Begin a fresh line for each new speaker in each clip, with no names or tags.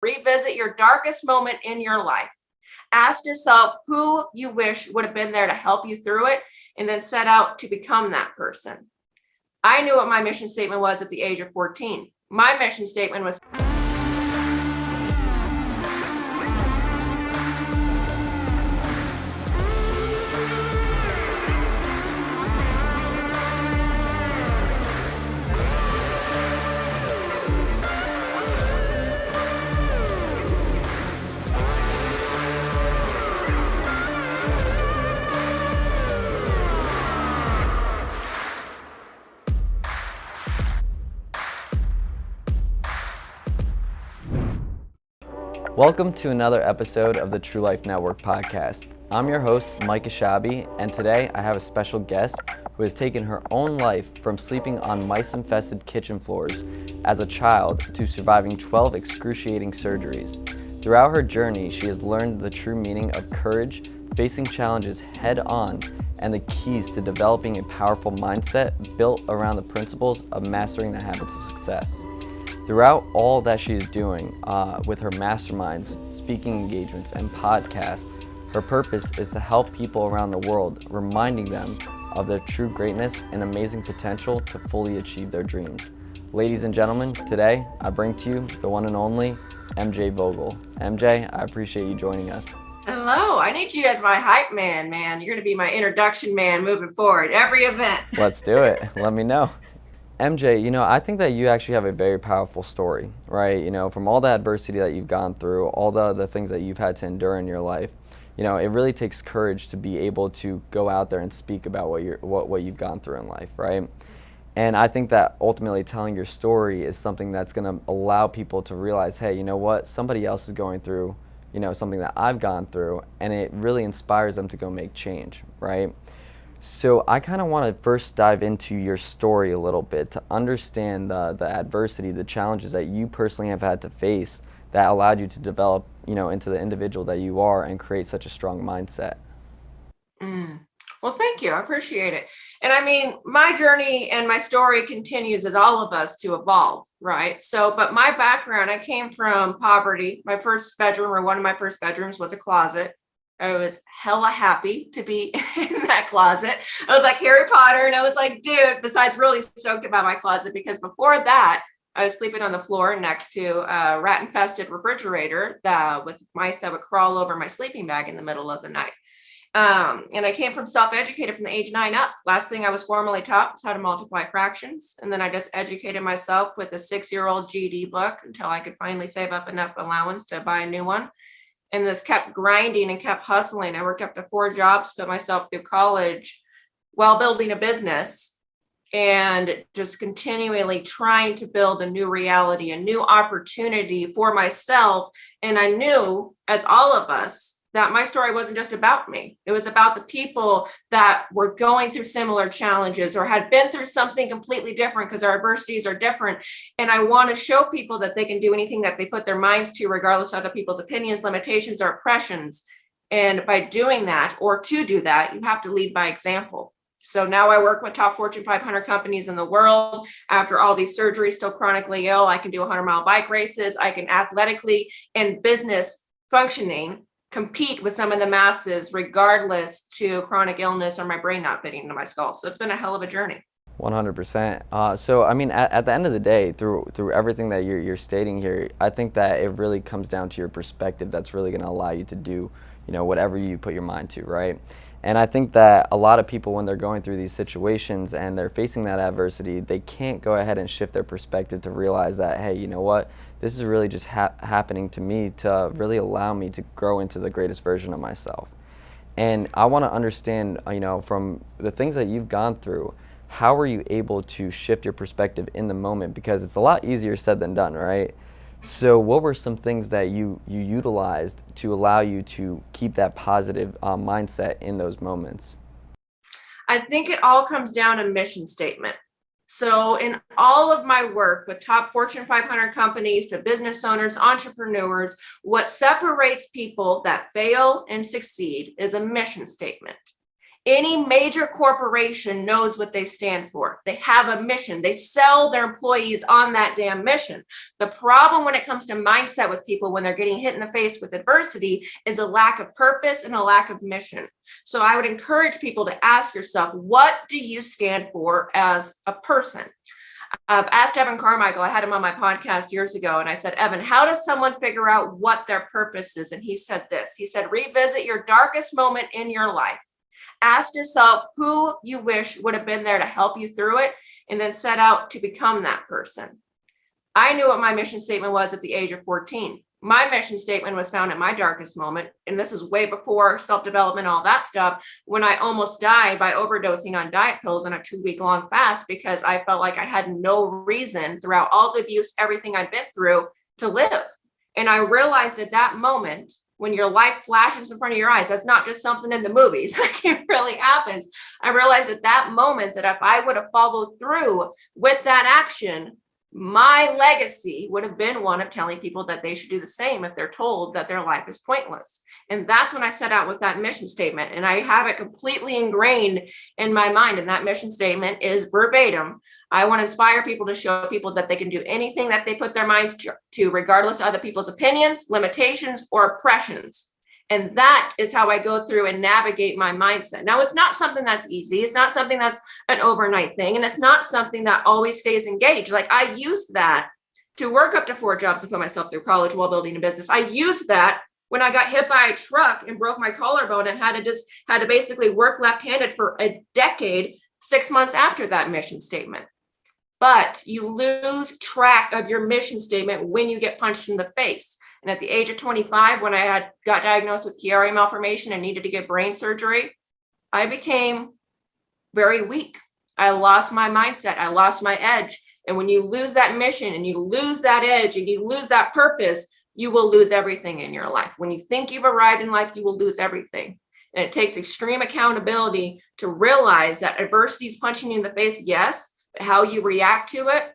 Revisit your darkest moment in your life. Ask yourself who you wish would have been there to help you through it, and then set out to become that person. I knew what my mission statement was at the age of 14. My mission statement was
Welcome to another episode of the True Life Network podcast. I'm your host, Mike Ashabi, and today I have a special guest who has taken her own life from sleeping on mice-infested kitchen floors as a child to surviving 12 excruciating surgeries. Throughout her journey, she has learned the true meaning of courage, facing challenges head on, and the keys to developing a powerful mindset built around the principles of mastering the habits of success. Throughout all that she's doing with her masterminds, speaking engagements, and podcasts, her purpose is to help people around the world, reminding them of their true greatness and amazing potential to fully achieve their dreams. Ladies and gentlemen, today I bring to you the one and only MJ Vogel. MJ, I appreciate you joining us.
Hello, I need you as my hype man. You're going to be my introduction man moving forward, every event.
Let's do it. Let me know. MJ, I think that you actually have a very powerful story, right? From all the adversity that you've gone through, all the things that you've had to endure in your life, it really takes courage to be able to go out there and speak about what you've gone through in life, right? And I think that ultimately telling your story is something that's going to allow people to realize, hey, you know what? Somebody else is going through, something that I've gone through, and it really inspires them to go make change, right? So I kind of want to first dive into your story a little bit to understand the adversity, the challenges that you personally have had to face that allowed you to develop, into the individual that you are and create such a strong mindset.
Well, thank you. I appreciate it. And I mean, my journey and my story continues as all of us to evolve, right? So, but my background, I came from poverty. My first bedroom, or one of my first bedrooms, was a closet. I was hella happy to be in that closet. I was like Harry Potter, and I was like, dude, besides really stoked about my closet, because before that, I was sleeping on the floor next to a rat-infested refrigerator with mice that would crawl over my sleeping bag in the middle of the night. And I came from self-educated from the age 9 up. Last thing I was formally taught was how to multiply fractions. And then I just educated myself with a 6-year-old GED book until I could finally save up enough allowance to buy a new one. And this kept grinding and kept hustling. I worked up to 4 jobs, put myself through college while building a business, and just continually trying to build a new reality, a new opportunity for myself. And I knew, as all of us, that my story wasn't just about me. It was about the people that were going through similar challenges or had been through something completely different, because our adversities are different. And I want to show people that they can do anything that they put their minds to, regardless of other people's opinions, limitations, or oppressions. And by doing that, or to do that, you have to lead by example. So now I work with top Fortune 500 companies in the world. After all these surgeries, still chronically ill, I can do 100-mile bike races. I can athletically and business functioning compete with some of the masses, regardless to chronic illness or my brain not fitting into my skull. So it's been a hell of a journey.
100%. So I mean, at the end of the day, through everything that you're stating here, I think that it really comes down to your perspective. That's really going to allow you to do, whatever you put your mind to, right? And I think that a lot of people, when they're going through these situations and they're facing that adversity, they can't go ahead and shift their perspective to realize that, hey, you know what? This is really just happening to me to really allow me to grow into the greatest version of myself. And I want to understand, from the things that you've gone through, how were you able to shift your perspective in the moment? Because it's a lot easier said than done, right? So what were some things that you utilized to allow you to keep that positive mindset in those moments?
I think it all comes down to mission statement. So in all of my work with top Fortune 500 companies to business owners, entrepreneurs, what separates people that fail and succeed is a mission statement. Any major corporation knows what they stand for. They have a mission. They sell their employees on that damn mission. The problem when it comes to mindset with people when they're getting hit in the face with adversity is a lack of purpose and a lack of mission. So I would encourage people to ask yourself, what do you stand for as a person? I've asked Evan Carmichael, I had him on my podcast years ago, and I said, Evan, how does someone figure out what their purpose is? And he said this, he said, revisit your darkest moment in your life. Ask yourself who you wish would have been there to help you through it, and then set out to become that person. I knew what my mission statement was at the age of 14. My mission statement was found at my darkest moment, and this is way before self-development, all that stuff, when I almost died by overdosing on diet pills on a 2-week-long fast because I felt like I had no reason throughout all the abuse, everything I'd been through, to live. And I realized at that moment, when your life flashes in front of your eyes, that's not just something in the movies, like it really happens. I realized at that moment that if I would have followed through with that action, my legacy would have been one of telling people that they should do the same if they're told that their life is pointless. And that's when I set out with that mission statement. And I have it completely ingrained in my mind. And that mission statement is verbatim. I want to inspire people to show people that they can do anything that they put their minds to, regardless of other people's opinions, limitations, or oppressions. And that is how I go through and navigate my mindset. Now, it's not something that's easy. It's not something that's an overnight thing. And it's not something that always stays engaged. Like I used that to work up to 4 jobs and put myself through college while building a business. I used that when I got hit by a truck and broke my collarbone and had to basically work left-handed for a decade, 6 months after that mission statement. But you lose track of your mission statement when you get punched in the face. And at the age of 25, when I got diagnosed with Chiari malformation and needed to get brain surgery, I became very weak. I lost my mindset. I lost my edge. And when you lose that mission and you lose that edge and you lose that purpose, you will lose everything in your life. When you think you've arrived in life, you will lose everything. And it takes extreme accountability to realize that adversity is punching you in the face, yes, but how you react to it,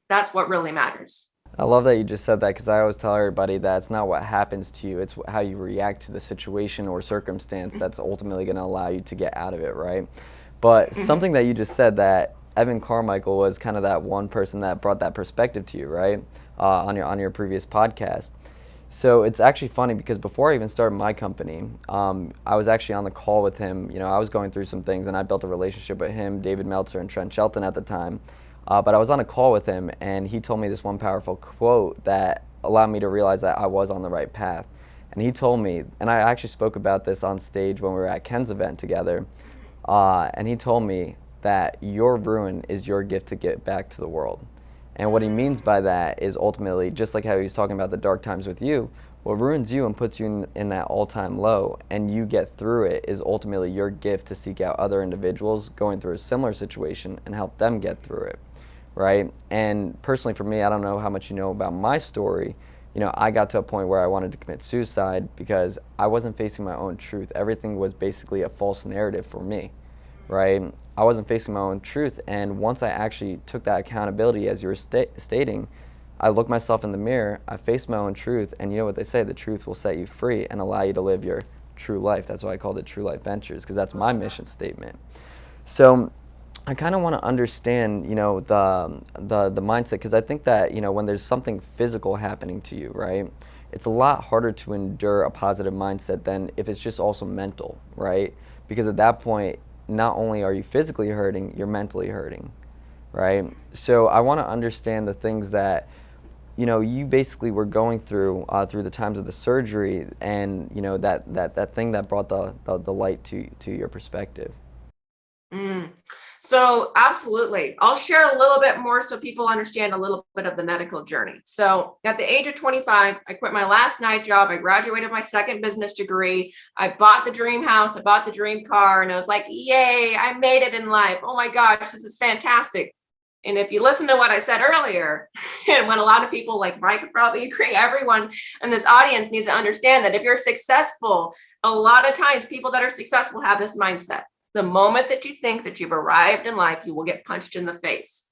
that's what really matters.
I love that you just said that, because I always tell everybody that it's not what happens to you, it's how you react to the situation or circumstance that's ultimately going to allow you to get out of it, right? But something that you just said, that Evan Carmichael was kind of that one person that brought that perspective to you, right? On your previous podcast. So it's actually funny because before I even started my company, I was actually on the call with him. You know, I was going through some things and I built a relationship with him, David Meltzer and Trent Shelton at the time. But I was on a call with him and he told me this one powerful quote that allowed me to realize that I was on the right path. And he told me, and I actually spoke about this on stage when we were at Ken's event together, and he told me that your ruin is your gift to get back to the world. And what he means by that is ultimately, just like how he was talking about the dark times with you, what ruins you and puts you in that all-time low and you get through it is ultimately your gift to seek out other individuals going through a similar situation and help them get through it, right? And personally for me, I don't know how much you know about my story. You know, I got to a point where I wanted to commit suicide because I wasn't facing my own truth. Everything was basically a false narrative for me, right? I wasn't facing my own truth, and once I actually took that accountability, as you were stating, I looked myself in the mirror, I faced my own truth, and you know what they say, the truth will set you free and allow you to live your true life. That's why I called it True Life Ventures, because that's my mission statement. So I kind of want to understand, you know, the mindset, because I think that, you know, when there's something physical happening to you, right, it's a lot harder to endure a positive mindset than if it's just also mental, right? Because at that point, not only are you physically hurting, you're mentally hurting, right? So I want to understand the things that, you know, you basically were going through through the times of the surgery, and you know that thing that brought the light to your perspective.
So absolutely. I'll share a little bit more so people understand a little bit of the medical journey. So at the age of 25, I quit my last night job. I graduated my second business degree. I bought the dream house. I bought the dream car. And I was like, yay, I made it in life. Oh my gosh, this is fantastic. And if you listen to what I said earlier, and when a lot of people like Mike could probably agree, everyone in this audience needs to understand that if you're successful, a lot of times people that are successful have this mindset. The moment that you think that you've arrived in life, you will get punched in the face.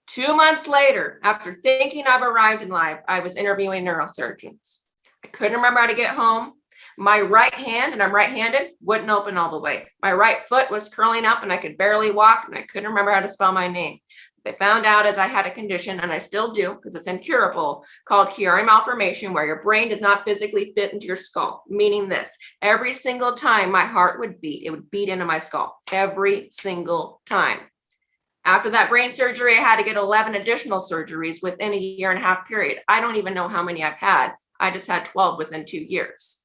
2 months later, after thinking I've arrived in life, I was interviewing neurosurgeons. I couldn't remember how to get home. My right hand, and I'm right-handed, wouldn't open all the way. My right foot was curling up and I could barely walk and I couldn't remember how to spell my name. They found out as I had a condition, and I still do because it's incurable, called Chiari malformation, where your brain does not physically fit into your skull. Meaning this, every single time my heart would beat, it would beat into my skull every single time. After that brain surgery, I had to get 11 additional surgeries within a 1.5 year period. I don't even know how many I've had. I just had 12 within 2 years.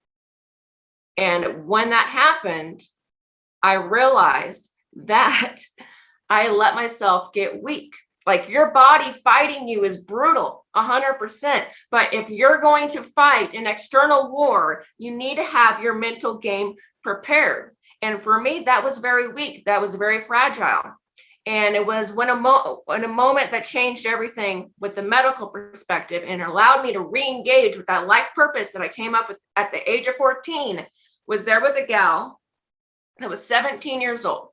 And when that happened, I realized that I let myself get weak. Like, your body fighting you is brutal, 100%. But if you're going to fight an external war, you need to have your mental game prepared. And for me, that was very weak. That was very fragile. And it was when a moment that changed everything with the medical perspective and allowed me to re-engage with that life purpose that I came up with at the age of 14, there was a gal that was 17 years old,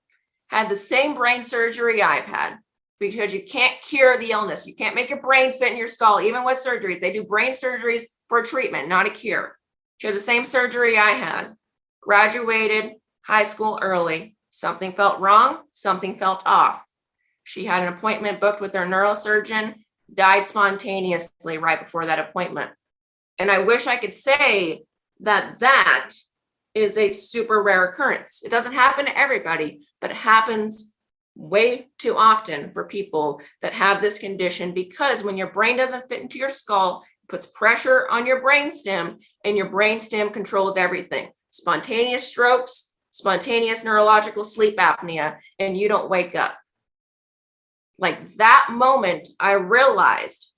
had the same brain surgery I've had, because you can't cure the illness. You can't make your brain fit in your skull. Even with surgeries, they do brain surgeries for treatment, not a cure. She had the same surgery I had, graduated high school early. Something felt wrong, something felt off. She had an appointment booked with her neurosurgeon, died spontaneously right before that appointment. And I wish I could say that that is a super rare occurrence. It doesn't happen to everybody, but it happens way too often for people that have this condition, because when your brain doesn't fit into your skull, it puts pressure on your brainstem, and your brainstem controls everything. Spontaneous strokes, spontaneous neurological sleep apnea, and you don't wake up. Like, that moment, I realized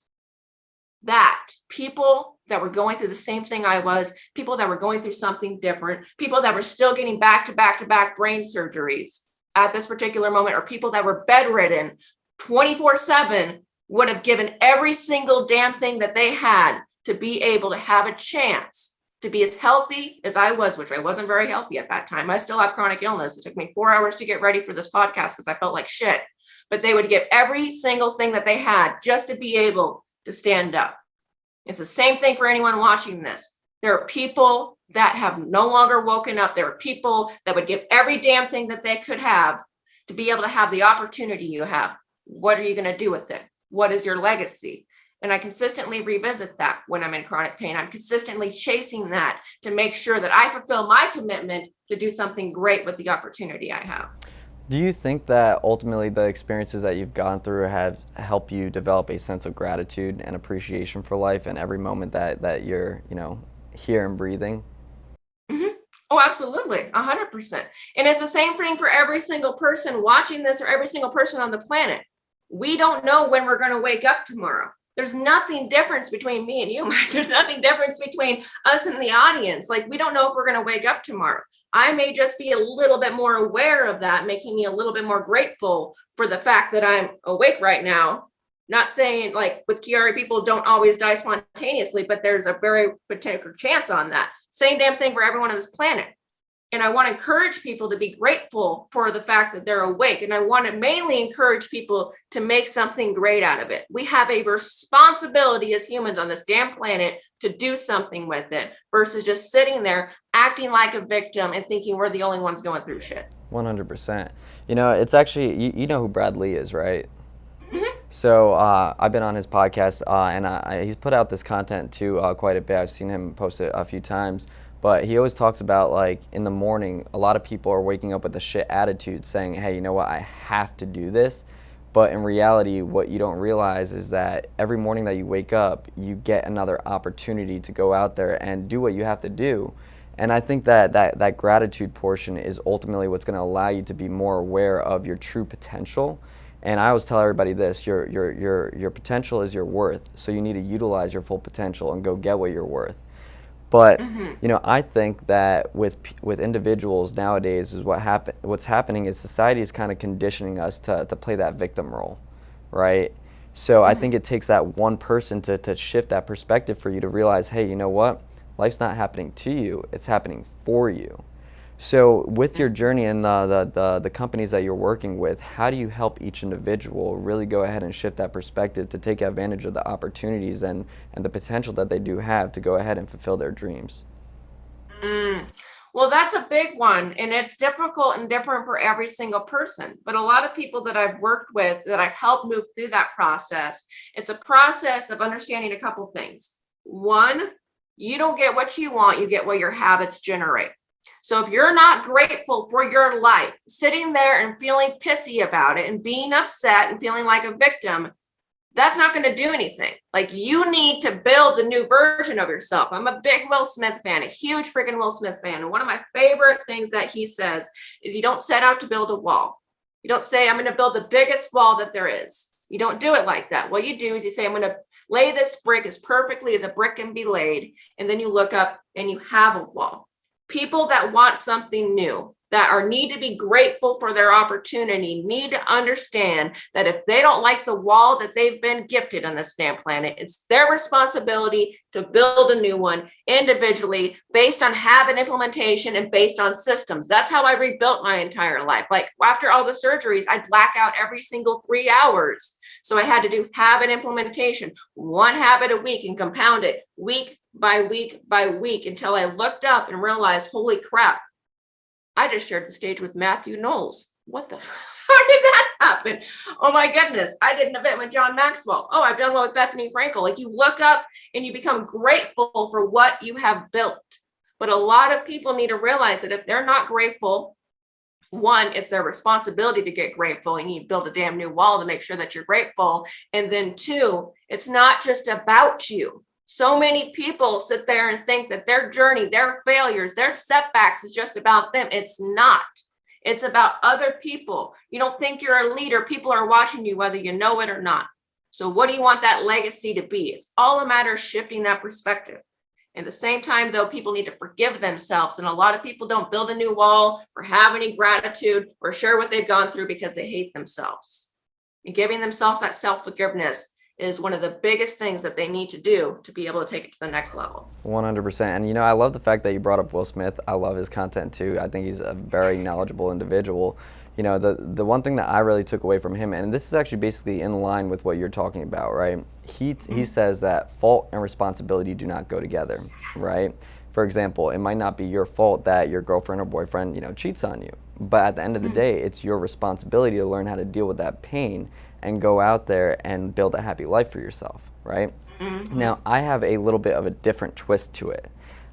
that people that were going through the same thing I was, people that were going through something different, people that were still getting back to back brain surgeries at this particular moment, or people that were bedridden 24/7, would have given every single damn thing that they had to be able to have a chance to be as healthy as I was, which I wasn't very healthy at that time. I still have chronic illness. It took me 4 hours to get ready for this podcast because I felt like shit. But they would give every single thing that they had just to be able to stand up. It's the same thing for anyone watching this. There are people that have no longer woken up. There are people that would give every damn thing that they could have to be able to have the opportunity you have. What are you going to do with it? What is your legacy? And I consistently revisit that when I'm in chronic pain. I'm consistently chasing that to make sure that I fulfill my commitment to do something great with the opportunity I have.
Do you think that ultimately the experiences that you've gone through have helped you develop a sense of gratitude and appreciation for life and every moment that you're, here and breathing?
Mm-hmm. Oh, absolutely. 100%. And it's the same thing for every single person watching this or every single person on the planet. We don't know when we're going to wake up tomorrow. There's nothing difference between me and you, Mike. There's nothing difference between us and the audience. Like, we don't know if we're going to wake up tomorrow. I may just be a little bit more aware of that, making me a little bit more grateful for the fact that I'm awake right now. Not saying, like, with Chiari, people don't always die spontaneously, but there's a very particular chance on that. Same damn thing for everyone on this planet. And I want to encourage people to be grateful for the fact that they're awake. And I want to mainly encourage people to make something great out of it. We have a responsibility as humans on this damn planet to do something with it versus just sitting there acting like a victim and thinking we're the only ones going through shit.
100%. It's actually, you know who Brad Lee is, right?
Mm-hmm.
So I've been on his podcast, and he's put out this content too quite a bit. I've seen him post it a few times. But he always talks about, like, in the morning, a lot of people are waking up with a shit attitude saying, hey, you know what, I have to do this. But in reality, what you don't realize is that every morning that you wake up, you get another opportunity to go out there and do what you have to do. And I think that gratitude portion is ultimately what's going to allow you to be more aware of your true potential. And I always tell everybody this, your potential is your worth. So you need to utilize your full potential and go get what you're worth. But I think that with individuals nowadays is what's happening is society is kind of conditioning us to play that victim role, right? So I think it takes that one person to shift that perspective for you to realize, hey, you know what? Life's not happening to you, it's happening for you. So with your journey and the companies that you're working with, how do you help each individual really go ahead and shift that perspective to take advantage of the opportunities and the potential that they do have to go ahead and fulfill their dreams?
Mm. Well, that's a big one, and it's difficult and different for every single person. But a lot of people that I've worked with that I've helped move through that process, it's a process of understanding a couple things. One, you don't get what you want, you get what your habits generate. So if you're not grateful for your life, sitting there and feeling pissy about it and being upset and feeling like a victim, that's not going to do anything. Like, you need to build the new version of yourself. I'm a big Will Smith fan, a huge freaking Will Smith fan. And one of my favorite things that he says is you don't set out to build a wall. You don't say, I'm going to build the biggest wall that there is. You don't do it like that. What you do is you say, I'm going to lay this brick as perfectly as a brick can be laid. And then you look up and you have a wall. People that want something new, that need to be grateful for their opportunity, need to understand that if they don't like the wall that they've been gifted on this damn planet, it's their responsibility to build a new one individually based on habit implementation and based on systems. That's how I rebuilt my entire life. Like, after all the surgeries, I'd black out every single 3 hours. So I had to do habit implementation, one habit a week, and compound it week by week by week until I looked up and realized, holy crap, I just shared the stage with Matthew Knowles. What the? How did that happen? Oh my goodness. I did an event with John Maxwell. Oh, I've done one with Bethany Frankel. Like, you look up and you become grateful for what you have built. But a lot of people need to realize that if they're not grateful, one, it's their responsibility to get grateful, and you build a damn new wall to make sure that you're grateful. And then two, it's not just about you. So many people sit there and think that their journey, their failures, their setbacks is just about them. It's not. It's about other people. You don't think you're a leader. People are watching you, whether you know it or not. So what do you want that legacy to be? It's all a matter of shifting that perspective. At the same time, though, people need to forgive themselves. And a lot of people don't build a new wall or have any gratitude or share what they've gone through because they hate themselves. And giving themselves that self-forgiveness is one of the biggest things that they need to do to be able to take it to the next level.
100%. And I love the fact that you brought up Will Smith. I love his content too. I think he's a very knowledgeable individual. The one thing that I really took away from him, and this is actually basically in line with what you're talking about, right? He says that fault and responsibility do not go together, right? For example, it might not be your fault that your girlfriend or boyfriend, cheats on you. But at the end of the day, it's your responsibility to learn how to deal with that pain and go out there and build a happy life for yourself, right? Now, I have a little bit of a different twist to it.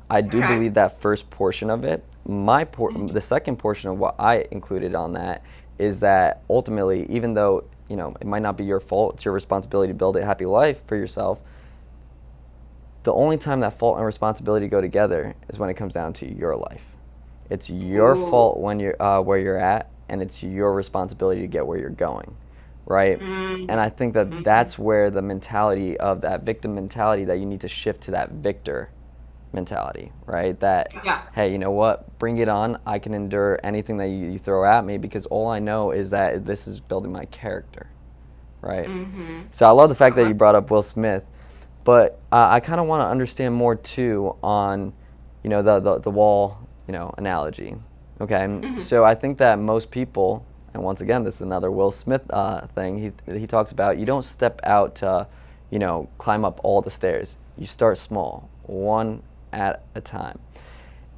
I do believe that first portion of it, the second portion of what I included on that is that ultimately, even though, it might not be your fault, it's your responsibility to build a happy life for yourself. The only time that fault and responsibility go together is when it comes down to your life. It's your fault when you're where you're at, and it's your responsibility to get where you're going, right? And I think that that's where the mentality of that victim mentality, that you need to shift to that victor mentality, right? That, hey, you know what? Bring it on. I can endure anything that you throw at me, because all I know is that this is building my character, right? So I love the fact that you brought up Will Smith, but I kind of want to understand more too on, the wall, analogy. Okay, so I think that most people, and once again, this is another Will Smith thing. He talks about, you don't step out to, climb up all the stairs. You start small, one at a time.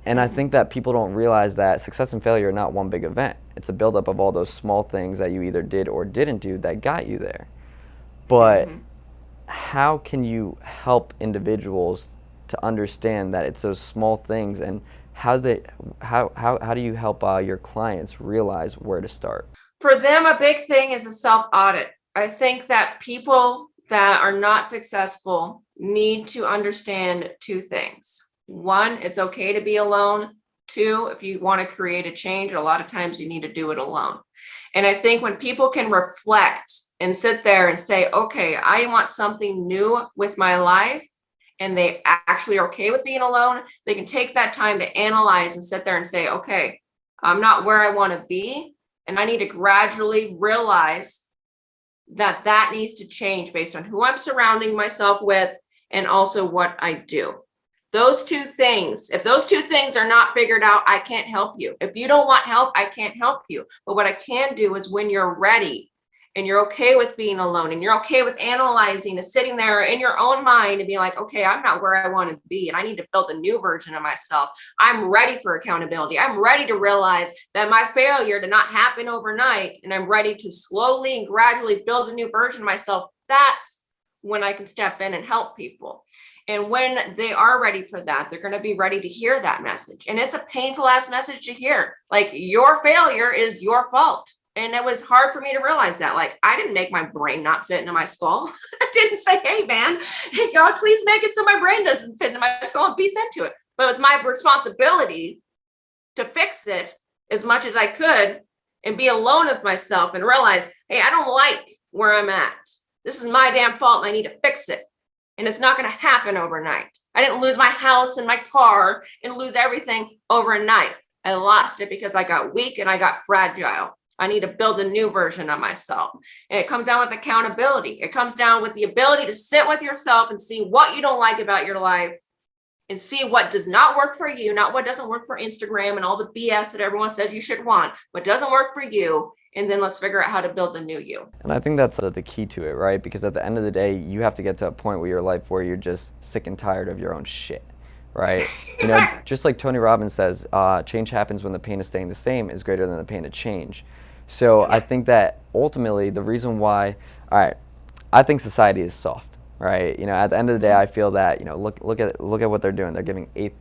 And I think that people don't realize that success and failure are not one big event. It's a buildup of all those small things that you either did or didn't do that got you there. But how can you help individuals to understand that it's those small things, and how do you help your clients realize where to start?
For them, a big thing is a self-audit. I think that people that are not successful need to understand two things. One, it's okay to be alone. Two, if you want to create a change, a lot of times you need to do it alone. And I think when people can reflect and sit there and say, okay, I want something new with my life, and they actually are okay with being alone, they can take that time to analyze and sit there and say, okay, I'm not where I want to be, and I need to gradually realize that that needs to change based on who I'm surrounding myself with and also what I do. Those two things, if those two things are not figured out, I can't help you. If you don't want help, I can't help you. But what I can do is, when you're ready and you're okay with being alone, and you're okay with analyzing and sitting there in your own mind and being like, okay, I'm not where I want to be, and I need to build a new version of myself. I'm ready for accountability. I'm ready to realize that my failure did not happen overnight, and I'm ready to slowly and gradually build a new version of myself. That's when I can step in and help people. And when they are ready for that, they're going to be ready to hear that message. And it's a painful ass message to hear. Like, your failure is your fault. And it was hard for me to realize that. Like, I didn't make my brain not fit into my skull. I didn't say, hey, man, hey, God, please make it so my brain doesn't fit into my skull and beats into it. But it was my responsibility to fix it as much as I could and be alone with myself and realize, hey, I don't like where I'm at. This is my damn fault, and I need to fix it. And it's not going to happen overnight. I didn't lose my house and my car and lose everything overnight. I lost it because I got weak and I got fragile. I need to build a new version of myself. And it comes down with accountability. It comes down with the ability to sit with yourself and see what you don't like about your life and see what does not work for you, not what doesn't work for Instagram and all the BS that everyone says you should want, what doesn't work for you. And then let's figure out how to build the new you.
And I think that's the key to it, right? Because at the end of the day, you have to get to a point with your life where you're just sick and tired of your own shit, right? You know, just like Tony Robbins says, change happens when the pain of staying the same is greater than the pain of change. So I think that ultimately the reason why, all right, I think society is soft, right? You know, at the end of the day, I feel that, you know, look at what they're doing. They're giving eighth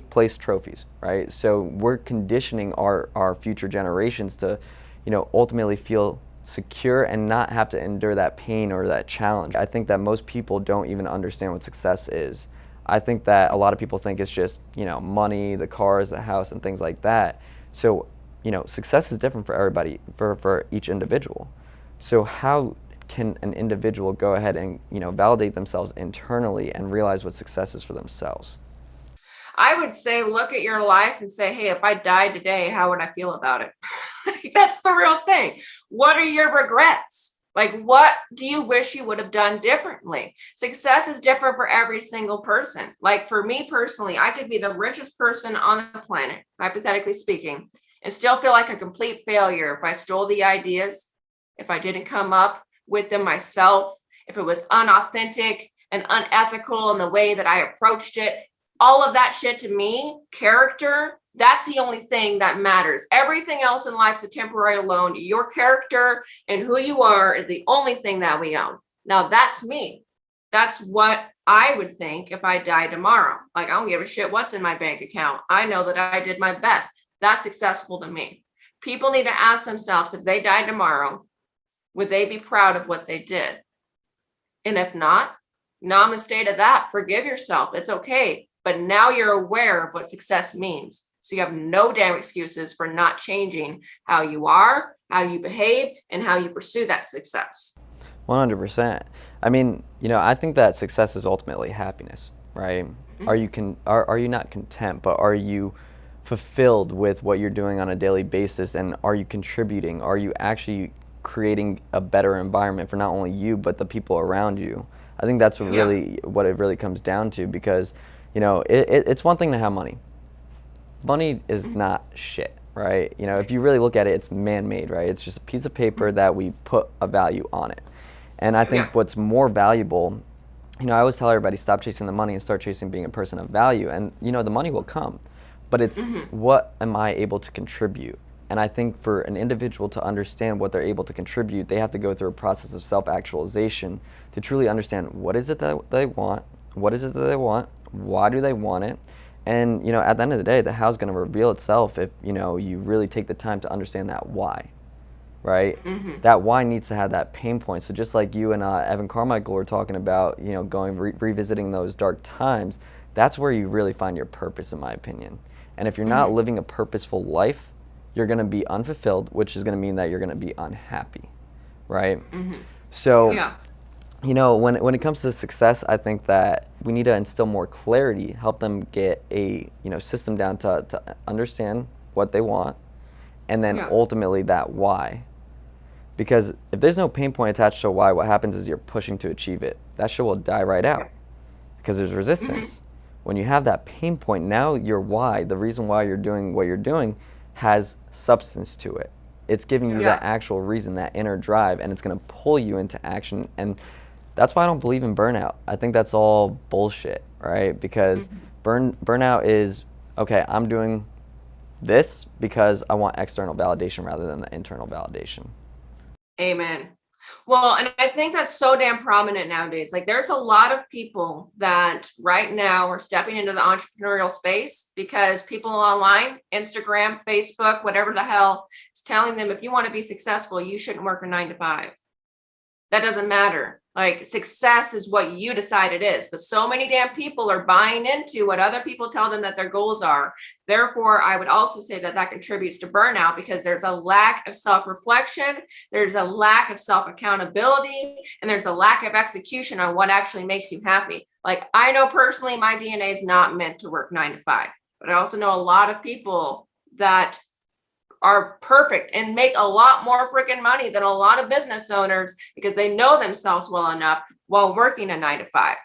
place trophies, right? So we're conditioning our future generations to, you know, ultimately feel secure and not have to endure that pain or that challenge. I think that most people don't even understand what success is. I think that a lot of people think it's just, you know, money, the cars, the house, and things like that. So, you know, success is different for everybody, for each individual. So how can an individual go ahead and, you know, validate themselves internally and realize what success is for themselves?
I would say, look at your life and say, hey, if I died today, how would I feel about it? That's the real thing. What are your regrets? Like, what do you wish you would have done differently? Success is different for every single person. Like, for me personally, I could be the richest person on the planet, hypothetically speaking, and still feel like a complete failure if I stole the ideas, if I didn't come up with them myself, if it was unauthentic and unethical in the way that I approached it. All of that shit to me, character, that's the only thing that matters. Everything else in life's a temporary loan. Your character and who you are is the only thing that we own. Now, that's me. That's what I would think if I died tomorrow. Like, I don't give a shit what's in my bank account. I know that I did my best. That's successful to me. People need to ask themselves, if they died tomorrow, would they be proud of what they did? And if not, namaste to that. Forgive yourself. It's okay. But now you're aware of what success means. So you have no damn excuses for not changing how you are, how you behave, and how you pursue that success.
100%. I mean, you know, I think that success is ultimately happiness, right? Mm-hmm. Are you not content, but are you fulfilled with what you're doing on a daily basis, and are you contributing? Are you actually creating a better environment for not only you but the people around you? I think that's what it really comes down to, because, you know, it's one thing to have money. Money is not shit, right? You know, if you really look at it, it's man-made, right? It's just a piece of paper that we put a value on it. And I think what's more valuable, you know, I always tell everybody, stop chasing the money and start chasing being a person of value. And, you know, the money will come, but it's what am I able to contribute? And I think for an individual to understand what they're able to contribute, they have to go through a process of self-actualization to truly understand what is it that they want, what is it that they want, why do they want it? And, you know, at the end of the day, the how is going to reveal itself if, you know, you really take the time to understand that why, right? That why needs to have that pain point. So just like you and Evan Carmichael were talking about, you know, revisiting those dark times, that's where you really find your purpose, in my opinion. And if you're not living a purposeful life, you're going to be unfulfilled, which is going to mean that you're going to be unhappy, right? So, you know, when it comes to success, I think that we need to instill more clarity, help them get a, you know, system down to understand what they want, and then ultimately that why. Because if there's no pain point attached to why, what happens is you're pushing to achieve it. That shit will die right out because there's resistance. When you have that pain point, now your why, the reason why you're doing what you're doing, has substance to it, It's giving you that actual reason, that inner drive, and it's going to pull you into action. And that's why I don't believe in burnout. I think that's all bullshit, right? Because burnout is, okay, I'm doing this because I want external validation rather than the internal validation.
Amen. Well, and I think that's so damn prominent nowadays. Like there's a lot of people that right now are stepping into the entrepreneurial space because people online, Instagram, Facebook, whatever the hell, is telling them if you want to be successful, you shouldn't work a 9 to 5. That doesn't matter. Like success is what you decide it is. But so many damn people are buying into what other people tell them that their goals are. Therefore, I would also say that that contributes to burnout because there's a lack of self-reflection, there's a lack of self-accountability, and there's a lack of execution on what actually makes you happy. Like I know personally, my DNA is not meant to work 9 to 5, but I also know a lot of people that are perfect and make a lot more freaking money than a lot of business owners because they know themselves well enough while working a 9 to 5.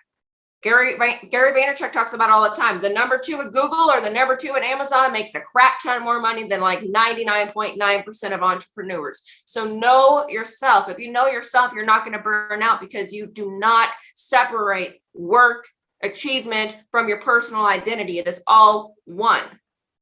Gary Vaynerchuk talks about all the time. The number 2 at Google or the number 2 at Amazon makes a crap ton more money than like 99.9% of entrepreneurs. So know yourself. If you know yourself, you're not going to burn out because you do not separate work, achievement from your personal identity. It is all one.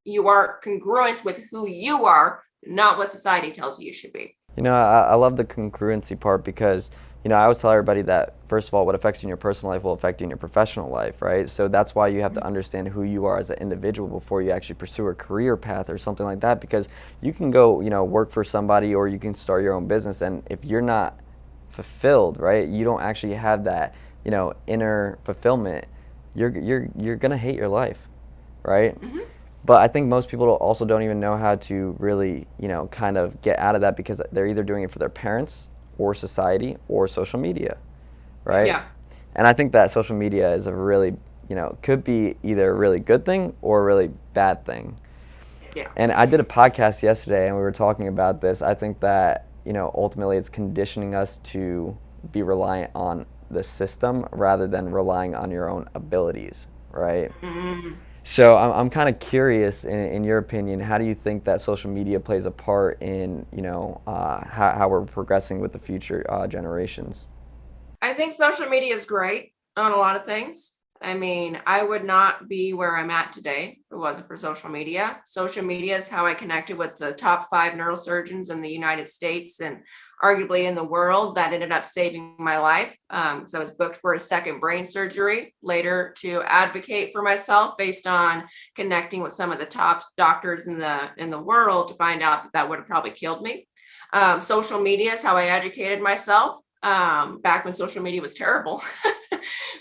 You are congruent with who you are, not what society tells you should be.
You know, I love the congruency part because, you know, I always tell everybody that, first of all, what affects you in your personal life will affect you in your professional life, right? So that's why you have to understand who you are as an individual before you actually pursue a career path or something like that, because you can go, you know, work for somebody or you can start your own business, and if you're not fulfilled, right, you don't actually have that, you know, inner fulfillment, you're going to hate your life, right? But I think most people also don't even know how to really, you know, kind of get out of that because they're either doing it for their parents or society or social media, right?
Yeah.
And I think that social media is a really, you know, could be either a really good thing or a really bad thing.
Yeah.
And I did a podcast yesterday and we were talking about this. I think that, you know, ultimately it's conditioning us to be reliant on the system rather than relying on your own abilities, right? So I'm kind of curious, in your opinion, how do you think that social media plays a part in, you know, how we're progressing with the future generations?
I think social media is great on a lot of things. I mean, I would not be where I'm at today if it wasn't for social media. Social media is how I connected with the top 5 neurosurgeons in the United States and arguably in the world. That ended up saving my life because I was booked for a second brain surgery later to advocate for myself based on connecting with some of the top doctors in the world to find out that would have probably killed me. Social media is how I educated myself back when social media was terrible.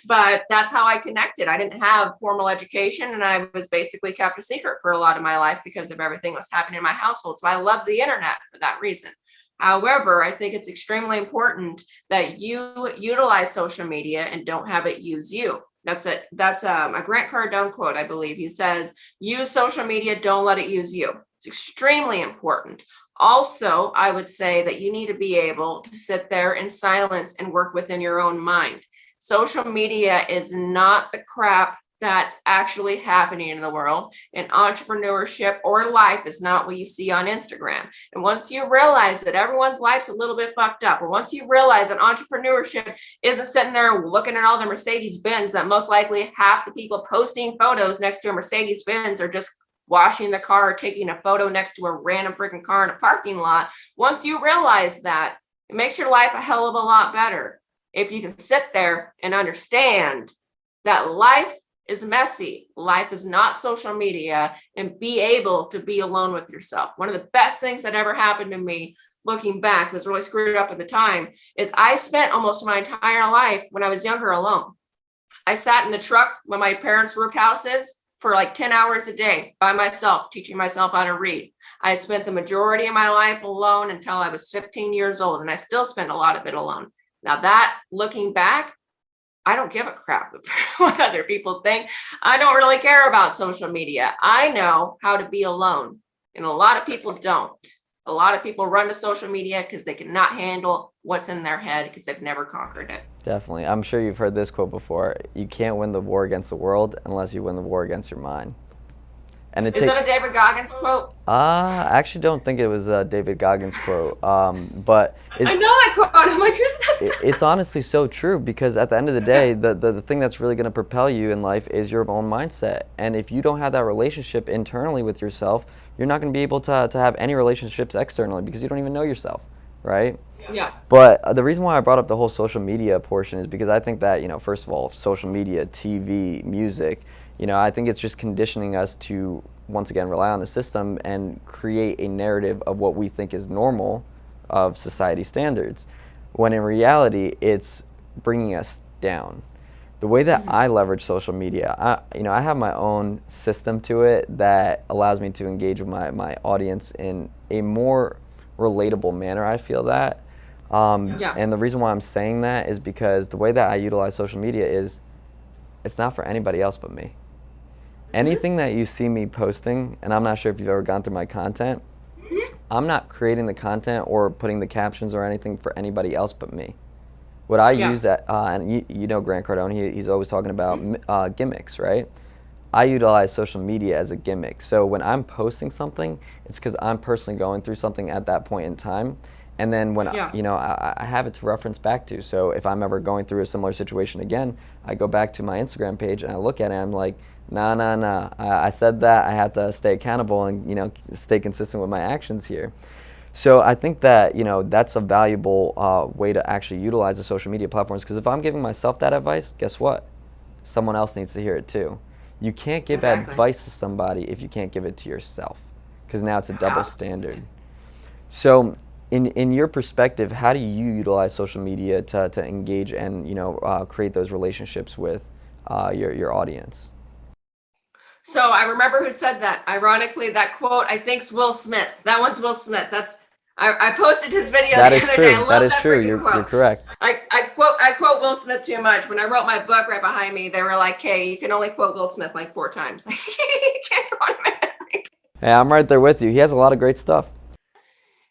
But that's how I connected. I didn't have formal education and I was basically kept a secret for a lot of my life because of everything that's happening in my household. So I love the internet for that reason. However, I think it's extremely important that you utilize social media and don't have it use you. That's it. That's a Grant Cardone quote, I believe. He says, use social media, don't let it use you. It's extremely important. Also, I would say that you need to be able to sit there in silence and work within your own mind. Social media is not the crap that's actually happening in the world, and entrepreneurship or life is not what you see on Instagram. And once you realize that everyone's life's a little bit fucked up, or once you realize that entrepreneurship isn't sitting there looking at all the Mercedes Benz, that most likely half the people posting photos next to a Mercedes Benz are just washing the car or taking a photo next to a random freaking car in a parking lot. Once you realize that, it makes your life a hell of a lot better. If you can sit there and understand that life is messy, life is not social media, and be able to be alone with yourself. One of the best things that ever happened to me, looking back, was really screwed up at the time, is I spent almost my entire life when I was younger alone. I sat in the truck when my parents' roof houses for like 10 hours a day by myself, teaching myself how to read. I spent the majority of my life alone until I was 15 years old, and I still spend a lot of it alone. Now that, looking back, I don't give a crap what other people think. I don't really care about social media. I know how to be alone, and a lot of people don't. A lot of people run to social media because they cannot handle what's in their head because they've never conquered it.
Definitely. I'm sure you've heard this quote before. You can't win the war against the world unless you win the war against your mind. And it
Is that a David Goggins quote?
I actually don't think it was a David Goggins quote, but
I know that quote. I'm like, who said
it's
that?
honestly so true because at the end of the
Yeah.
day, the thing that's really going to propel you in life is your own mindset. And if you don't have that relationship internally with yourself, you're not going to be able to have any relationships externally because you don't even know yourself, right?
Yeah.
But the reason why I brought up the whole social media portion is because I think that, first of all, social media, TV, music, I think it's just conditioning us to, once again, rely on the system and create a narrative of what we think is normal of society standards, when in reality, it's bringing us down. The way that I leverage social media, I have my own system to it that allows me to engage with my audience in a more relatable manner, I feel that.
Yeah.
And the reason why I'm saying that is because the way that I utilize social media is it's not for anybody else but me. Anything that you see me posting, and I'm not sure if you've ever gone through my content, I'm not creating the content or putting the captions or anything for anybody else but me. What I
Yeah.
use that, and you know Grant Cardone, he's always talking about gimmicks, right? I utilize social media as a gimmick. So when I'm posting something, it's because I'm personally going through something at that point in time. And then when
Yeah.
I have it to reference back to. So if I'm ever going through a similar situation again, I go back to my Instagram page and I look at it and I'm like, nah. I said that. I have to stay accountable and stay consistent with my actions here. So I think that that's a valuable way to actually utilize the social media platforms, because if I'm giving myself that advice, guess what? Someone else needs to hear it too. You can't give
Exactly.
advice to somebody if you can't give it to yourself, because now it's a double
Yeah.
standard. So in your perspective, how do you utilize social media to engage and create those relationships with your audience?
So I remember who said that. Ironically, that quote, I think's Will Smith. That one's Will Smith. I posted his video
That
the
is
other day. I
true. That
love
is
that
true.
freaking
You're
quote.
correct.
I quote Will Smith too much. When I wrote my book right behind me, they were like, "Hey, you can only quote Will Smith like 4 times. You can't quote him every."
Hey, I'm right there with you. He has a lot of great stuff.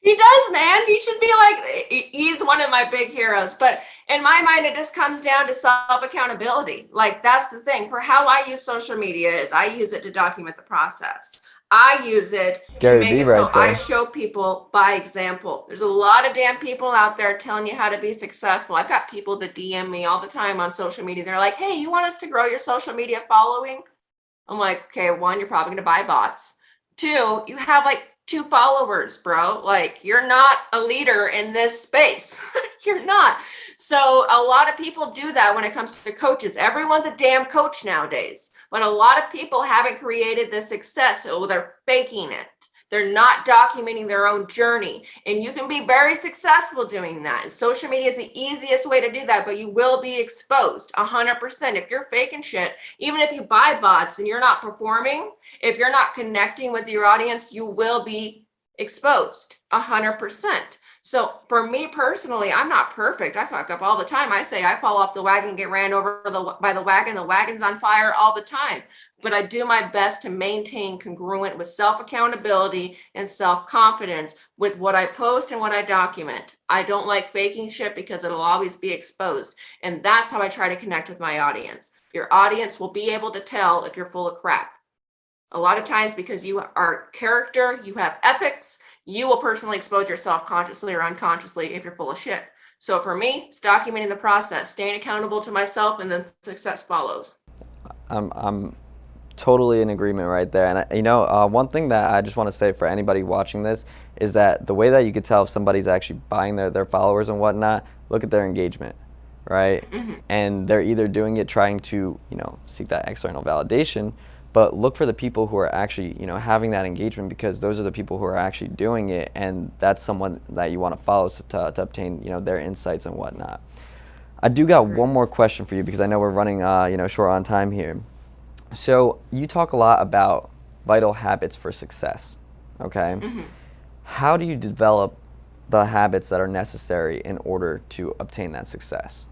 He does, man. He should be like, he's one of my big heroes. But in my mind, it just comes down to self accountability. Like, that's the thing. For how I use social media is I use it to document the process. I use it to
Gary
make
Vee
it so
right
I
there.
show people by example. There's a lot of damn people out there telling you how to be successful. I've got people that DM me all the time on social media. They're like, hey, you want us to grow your social media following? I'm like, okay, one, you're probably going to buy bots. Two, you have like 2 followers, bro. Like, you're not a leader in this space. You're not. So a lot of people do that when it comes to coaches. Everyone's a damn coach nowadays, but a lot of people haven't created the success, so they're faking it. They're not documenting their own journey. And you can be very successful doing that. And social media is the easiest way to do that, but you will be exposed 100%. If you're faking shit, even if you buy bots and you're not performing, if you're not connecting with your audience, you will be exposed 100%. So for me personally, I'm not perfect. I fuck up all the time. I say I fall off the wagon, get ran over by the wagon. The wagon's on fire all the time. But I do my best to maintain congruent with self-accountability and self-confidence with what I post and what I document. I don't like faking shit because it'll always be exposed. And that's how I try to connect with my audience. Your audience will be able to tell if you're full of crap. A lot of times, because you are character, you have ethics, you will personally expose yourself consciously or unconsciously if you're full of shit. So for me, it's documenting the process, staying accountable to myself, and then success follows.
I'm totally in agreement right there. And one thing that I just want to say for anybody watching this is that the way that you could tell if somebody's actually buying their followers and whatnot, look at their engagement, right? And they're either doing it trying to seek that external validation, but look for the people who are actually having that engagement, because those are the people who are actually doing it, and that's someone that you want to follow to obtain their insights and whatnot. I do got one more question for you, because I know we're running short on time here. So you talk a lot about vital habits for success, okay? How do you develop the habits that are necessary in order to obtain that success?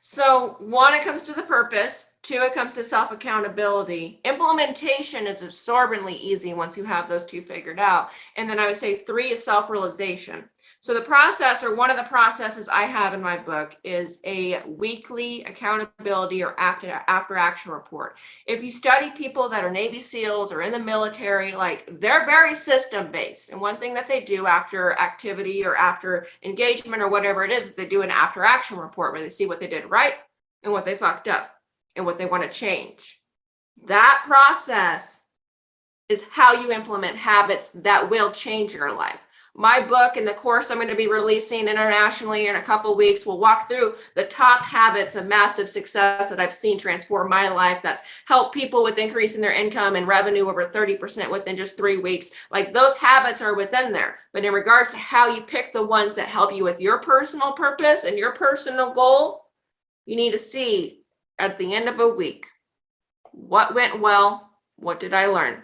So, one, it comes to the purpose. Two, it comes to self accountability. Implementation is absorbently easy once you have those two figured out. And then I would say three is self realization. So the process, or one of the processes I have in my book, is a weekly accountability or after action report. If you study people that are Navy SEALs or in the military, like, they're very system based. And one thing that they do after activity or after engagement or whatever it is they do an after action report where they see what they did right and what they fucked up and what they want to change. That process is how you implement habits that will change your life. My book and the course I'm going to be releasing internationally in a couple of weeks will walk through the top habits of massive success that I've seen transform my life. That's helped people with increasing their income and revenue over 30% within just 3 weeks. Like, those habits are within there. But in regards to how you pick the ones that help you with your personal purpose and your personal goal, you need to see at the end of a week, what went well? What did I learn?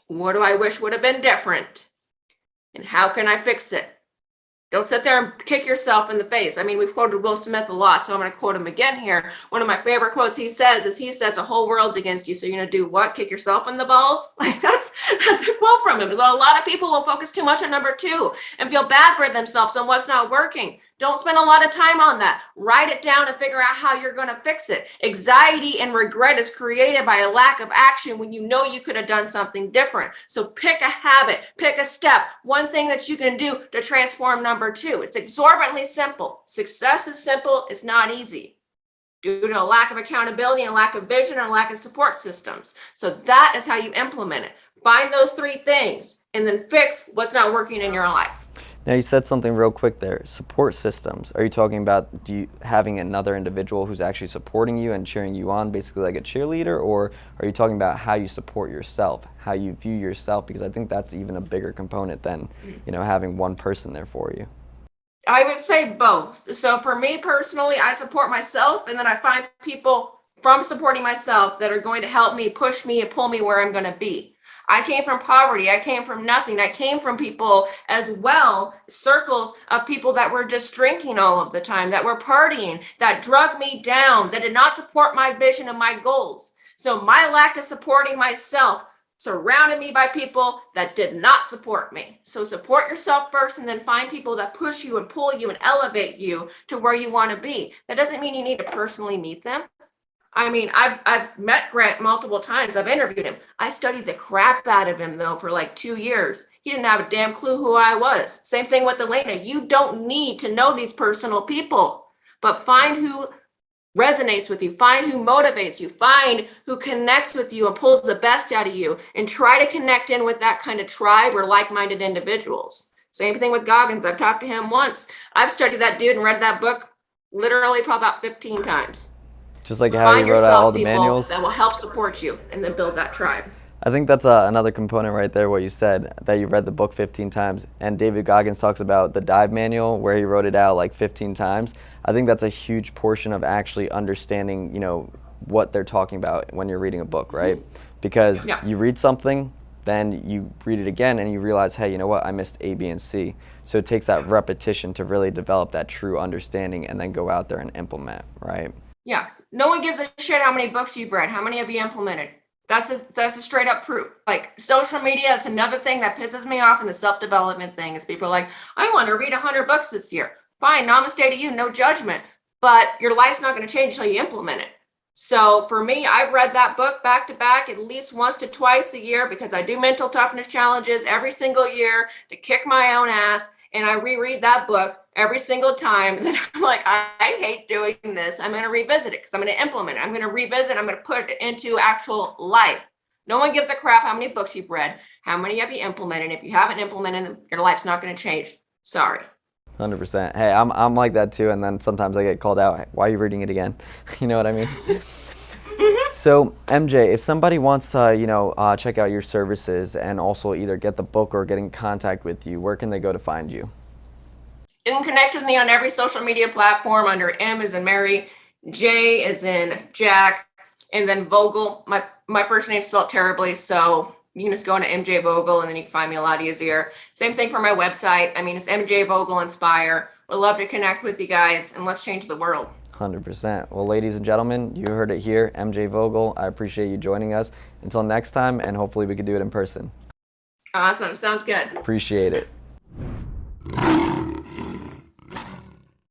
What do I wish would have been different? And how can I fix it? Don't sit there and kick yourself in the face. I mean, we've quoted Will Smith a lot, so I'm going to quote him again here. One of my favorite quotes he says is, the whole world's against you, so you're going to do what? Kick yourself in the balls? Like, that's a quote from him. So a lot of people will focus too much on number 2 and feel bad for themselves on what's not working. Don't spend a lot of time on that. Write it down and figure out how you're going to fix it. Anxiety and regret is created by a lack of action when you know you could have done something different. So pick a habit, pick a step, one thing that you can do to transform number 2. It's exorbitantly simple. Success is simple. It's not easy due to a lack of accountability and lack of vision and lack of support systems. So that is how you implement it. Find those 3 things and then fix what's not working in your life.
Now, you said something real quick there, support systems. Are you talking about having another individual who's actually supporting you and cheering you on, basically like a cheerleader, or are you talking about how you support yourself, how you view yourself? Because I think that's even a bigger component than, having one person there for you.
I would say both. So for me personally, I support myself, and then I find people from supporting myself that are going to help me, push me, and pull me where I'm going to be. I came from poverty. I came from nothing. I came from people as well, circles of people that were just drinking all of the time, that were partying, that drug me down, that did not support my vision and my goals. So my lack of supporting myself surrounded me by people that did not support me. So support yourself first, and then find people that push you and pull you and elevate you to where you want to be. That doesn't mean you need to personally meet them. I mean, I've met Grant multiple times. I've interviewed him. I studied the crap out of him, though, for like 2 years. He didn't have a damn clue who I was. Same thing with Elena. You don't need to know these personal people, but find who resonates with you, find who motivates you, find who connects with you and pulls the best out of you, and try to connect in with that kind of tribe or like-minded individuals. Same thing with Goggins. I've talked to him once. I've studied that dude and read that book literally probably about 15 times.
Just like how you wrote out all the manuals.
That will help support you and then build that tribe.
I think that's another component right there, what you said, that you read the book 15 times. And David Goggins talks about the dive manual where he wrote it out like 15 times. I think that's a huge portion of actually understanding, what they're talking about when you're reading a book, right? Because you read something, then you read it again and you realize, hey, you know what, I missed A, B, and C. So it takes that repetition to really develop that true understanding and then go out there and implement, right?
Yeah. No one gives a shit how many books you've read. How many have you implemented? That's a straight up proof. Like, social media, that's another thing that pisses me off in the self-development thing, is people are like, I want to read 100 books this year. Fine, namaste to you, no judgment. But your life's not going to change until you implement it. So for me, I've read that book back to back at least once to twice a year, because I do mental toughness challenges every single year to kick my own ass. And I reread that book every single time. And then I'm like, I hate doing this. I'm going to revisit it because I'm going to implement it. I'm going to revisit. I'm going to put it into actual life. No one gives a crap how many books you've read. How many have you implemented? If you haven't implemented them, your life's not going to change. Sorry.
100%. Hey, I'm like that too. And then sometimes I get called out. Why are you reading it again? You know what I mean? So, MJ, if somebody wants to, check out your services and also either get the book or get in contact with you, where can they go to find you?
You can connect with me on every social media platform under M as in Mary, J as in Jack, and then Vogel. My first name's spelled terribly, so you can just go into MJ Vogel and then you can find me a lot easier. Same thing for my website. I mean, it's MJ Vogel Inspire. Would love to connect with you guys, and let's change the world.
100%. Well, ladies and gentlemen, you heard it here. MJ Vogel, I appreciate you joining us. Until next time, and hopefully we could do it in person.
Awesome. Sounds good.
Appreciate it.